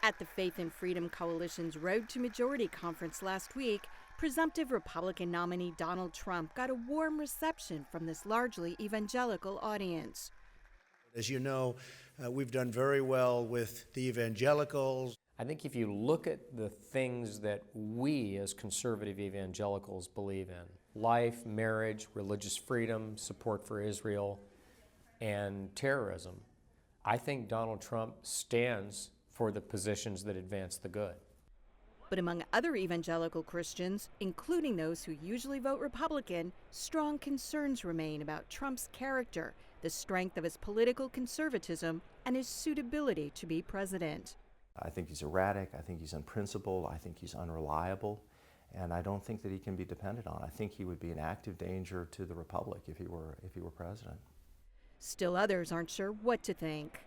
At the Faith and Freedom Coalition's Road to Majority conference last week, presumptive Republican nominee Donald Trump got a warm reception from this largely evangelical audience. As you know, we've done very well with the evangelicals. I think if you look at the things that we as conservative evangelicals believe in, life, marriage, religious freedom, support for Israel, and terrorism, I think Donald Trump stands for the positions that advance the good. But among other evangelical Christians, including those who usually vote Republican, strong concerns remain about Trump's character, the strength of his political conservatism, and his suitability to be president. I think he's erratic, I think he's unprincipled, I think he's unreliable, and I don't think that he can be depended on. I think he would be an active danger to the republic if he were president. Still others aren't sure what to think.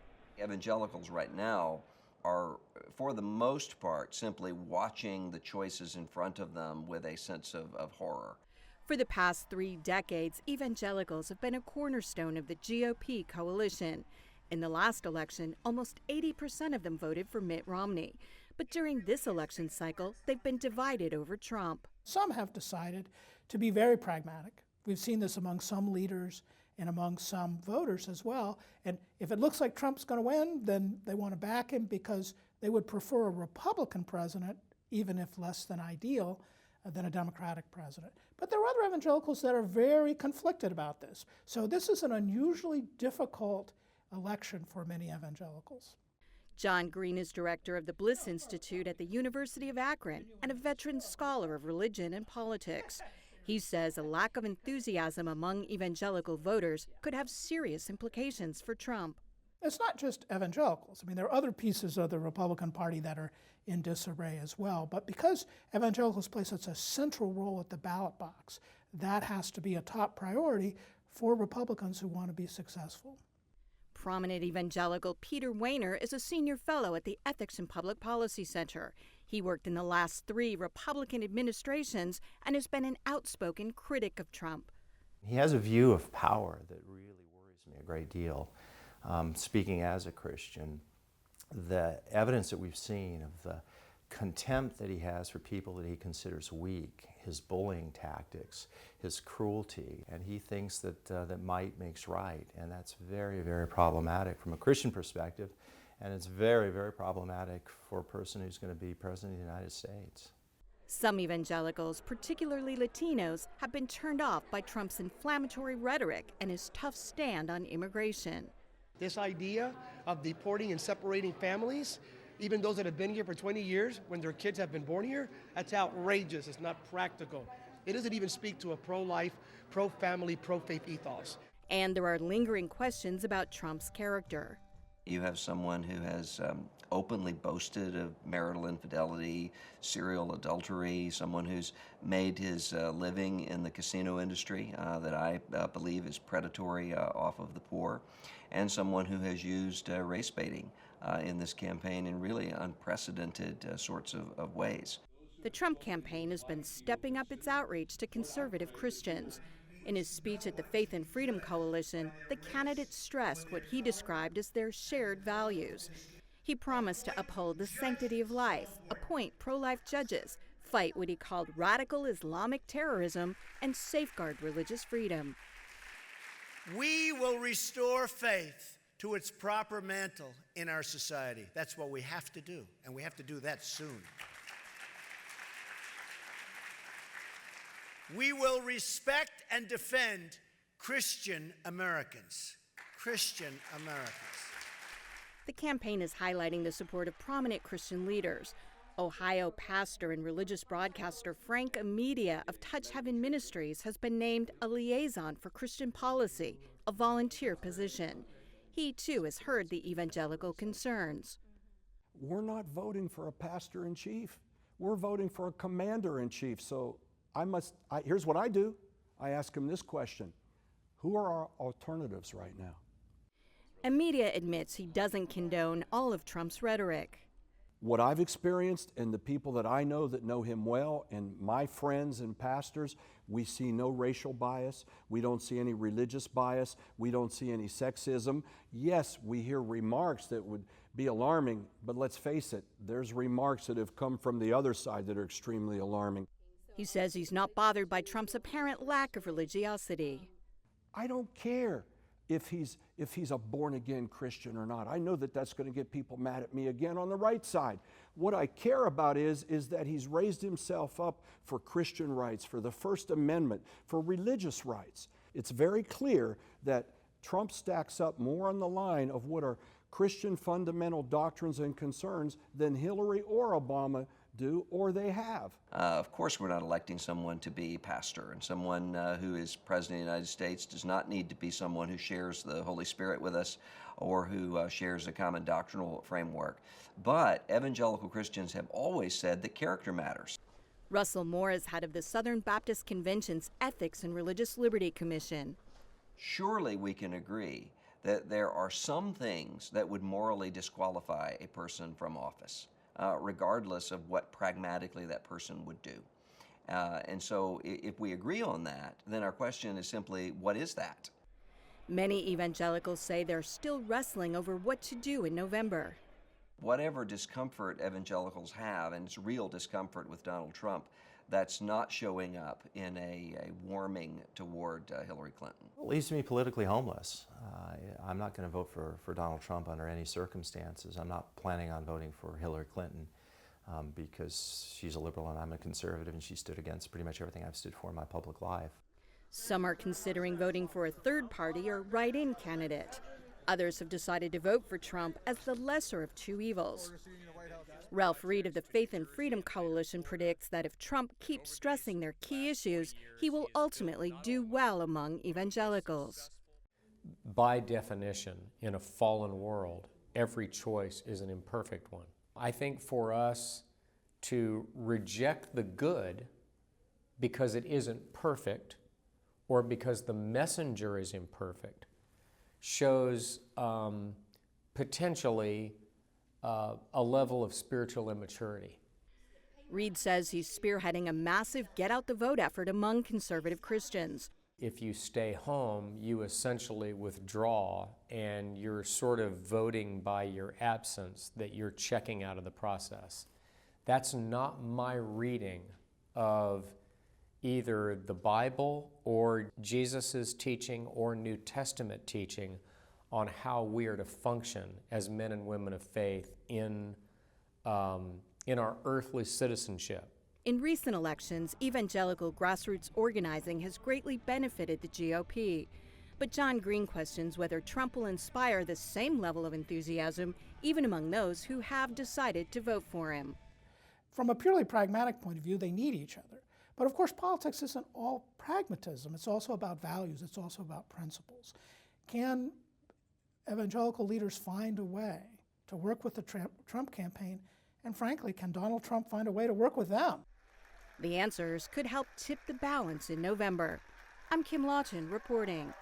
Evangelicals right now are, for the most part, simply watching the choices in front of them with a sense of horror. For the past 3 decades, evangelicals have been a cornerstone of the GOP coalition. In the last election, almost 80% of them voted for Mitt Romney. But during this election cycle, they've been divided over Trump. Some have decided to be very pragmatic. We've seen this among some leaders and among some voters as well. And if it looks like Trump's going to win, then they want to back him because they would prefer a Republican president, even if less than ideal, than a Democratic president. But there are other evangelicals that are very conflicted about this. So this is an unusually difficult election for many evangelicals. John Green is director of the Bliss Institute at the University of Akron and a veteran scholar of religion and politics. He says a lack of enthusiasm among evangelical voters could have serious implications for Trump. It's not just evangelicals. I mean, there are other pieces of the Republican Party that are in disarray as well. But because evangelicals play such a central role at the ballot box, that has to be a top priority for Republicans who want to be successful. Prominent evangelical Peter Wehner is a senior fellow at the Ethics and Public Policy Center. He worked in the last 3 Republican administrations and has been an outspoken critic of Trump. He has a view of power that really worries me a great deal. Speaking as a Christian, the evidence that we've seen of the contempt that he has for people that he considers weak, his bullying tactics, his cruelty, and he thinks that that might makes right, and that's very, very problematic from a Christian perspective, and it's very, very problematic for a person who's going to be president of the United States. Some evangelicals, particularly Latinos, have been turned off by Trump's inflammatory rhetoric and his tough stand on immigration. This idea of deporting and separating families, even those that have been here for 20 years, when their kids have been born here, that's outrageous. It's not practical. It doesn't even speak to a pro-life, pro-family, pro-faith ethos. And there are lingering questions about Trump's character. You have someone who has openly boasted of marital infidelity, serial adultery, someone who's made his living in the casino industry that I believe is predatory off of the poor, and someone who has used race baiting in this campaign in really unprecedented sorts of ways. The Trump campaign has been stepping up its outreach to conservative Christians. In his speech at the Faith and Freedom Coalition, the candidate stressed what he described as their shared values. He promised to uphold the sanctity of life, appoint pro-life judges, fight what he called radical Islamic terrorism, and safeguard religious freedom. We will restore faith to its proper mantle in our society. That's what we have to do, and we have to do that soon. We will respect and defend Christian Americans. Christian Americans. The campaign is highlighting the support of prominent Christian leaders. Ohio pastor and religious broadcaster Frank Amedia of Touch Heaven Ministries has been named a liaison for Christian policy, a volunteer position. He, too, has heard the evangelical concerns. We're not voting for a pastor-in-chief. We're voting for a commander-in-chief. So here's what I do. I ask him this question: who are our alternatives right now? Amedia admits he doesn't condone all of Trump's rhetoric. what I've experienced and the people that I know that know him well and my friends and pastors, we see no racial bias. We don't see any religious bias. We don't see any sexism. Yes, we hear remarks that would be alarming, but let's face it, there's remarks that have come from the other side that are extremely alarming. He says he's not bothered by Trump's apparent lack of religiosity. I don't care if he's a born-again Christian or not. I know that that's going to get people mad at me again on the right side. What I care about is that he's raised himself up for Christian rights, for the First Amendment, for religious rights. It's very clear that Trump stacks up more on the line of what are Christian fundamental doctrines and concerns than Hillary or Obama do, or they have. Of course, we're not electing someone to be pastor, and someone who is president of the United States does not need to be someone who shares the Holy Spirit with us or who shares a common doctrinal framework. But evangelical Christians have always said that character matters. Russell Moore is head of the Southern Baptist Convention's Ethics and Religious Liberty Commission. Surely we can agree that there are some things that would morally disqualify a person from office, regardless of what pragmatically that person would do. And so if we agree on that, then our question is simply, what is that? Many evangelicals say they're still wrestling over what to do in November. Whatever discomfort evangelicals have, and it's real discomfort with Donald Trump, that's not showing up in a warming toward Hillary Clinton. It leaves me politically homeless. I'm not going to vote for Donald Trump under any circumstances. I'm not planning on voting for Hillary Clinton because she's a liberal and I'm a conservative, and she stood against pretty much everything I've stood for in my public life. Some are considering voting for a third party or write-in candidate. Others have decided to vote for Trump as the lesser of two evils. Ralph Reed of the Faith and Freedom Coalition predicts that if Trump keeps stressing their key issues, he will ultimately do well among evangelicals. By definition, in a fallen world, every choice is an imperfect one. I think for us to reject the good because it isn't perfect or because the messenger is imperfect shows potentially a level of spiritual immaturity. Reed says he's spearheading a massive get-out-the-vote effort among conservative Christians. If you stay home, you essentially withdraw, and you're sort of voting by your absence, that you're checking out of the process. That's not my reading of either the Bible or Jesus' teaching or New Testament teaching on how we are to function as men and women of faith in our earthly citizenship. In recent elections, evangelical grassroots organizing has greatly benefited the GOP. But John Green questions whether Trump will inspire the same level of enthusiasm even among those who have decided to vote for him. From a purely pragmatic point of view, they need each other. But of course, politics isn't all pragmatism. It's also about values. It's also about principles. Can evangelical leaders find a way to work with the Trump campaign? And frankly, can Donald Trump find a way to work with them? The answers could help tip the balance in November. I'm Kim Lawton reporting.